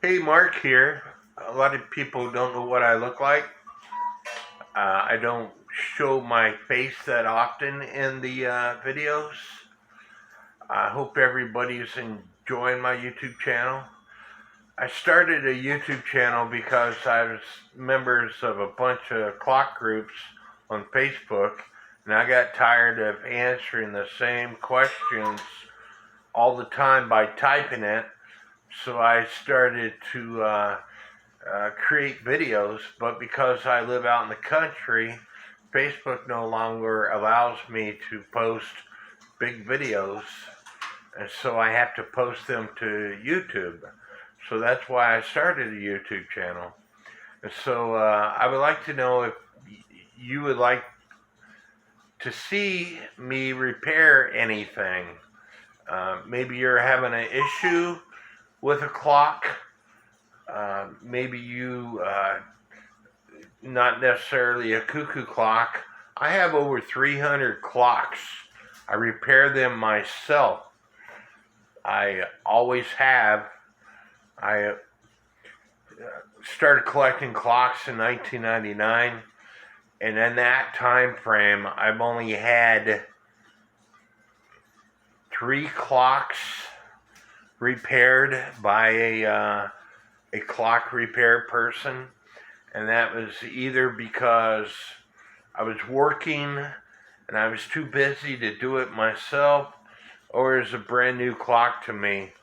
Hey, Mark here. A lot of people don't know what I look like. I don't show my face that often in the videos. I hope everybody's enjoying my YouTube channel. I started a YouTube channel because I was members of a bunch of clock groups on Facebook, and I got tired of answering the same questions all the time by typing it. So I started to create videos, but because I live out in the country, Facebook no longer allows me to post big videos, and so I have to post them to YouTube. So that's why I started a YouTube channel. And so I would like to know if you would like to see me repair anything. Maybe you're having an issue with a clock. Maybe you, not necessarily a cuckoo clock. I have over 300 clocks. I repair them myself. I always have. I started collecting clocks in 1999, and in that time frame, I've only had 3 clocks repaired by a clock repair person, and that was either because I was working and I was too busy to do it myself, or it was a brand new clock to me.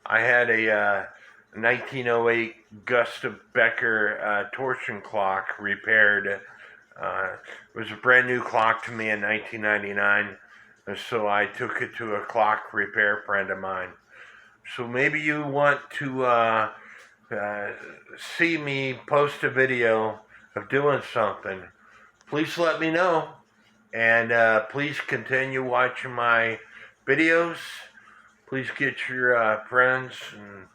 I had a 1908 Gustav Becker torsion clock repaired. It was a brand new clock to me in 1999, and so I took it to a clock repair friend of mine. So maybe you want to see me post a video of doing something. Please let me know, and please continue watching my videos. Please get your friends and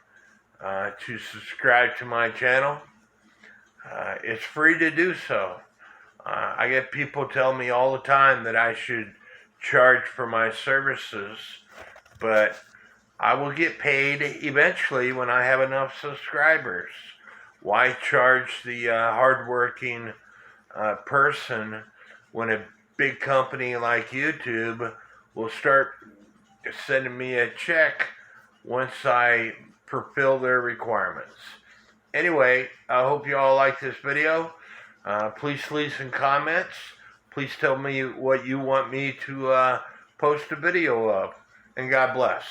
to subscribe to my channel. It's free to do so. I get people tell me all the time that I should charge for my services, but I will get paid eventually when I have enough subscribers. Why charge the hardworking person when a big company like YouTube will start sending me a check once I fulfill their requirements? Anyway, I hope you all like this video. Please leave some comments. Please tell me what you want me to post a video of. And God bless.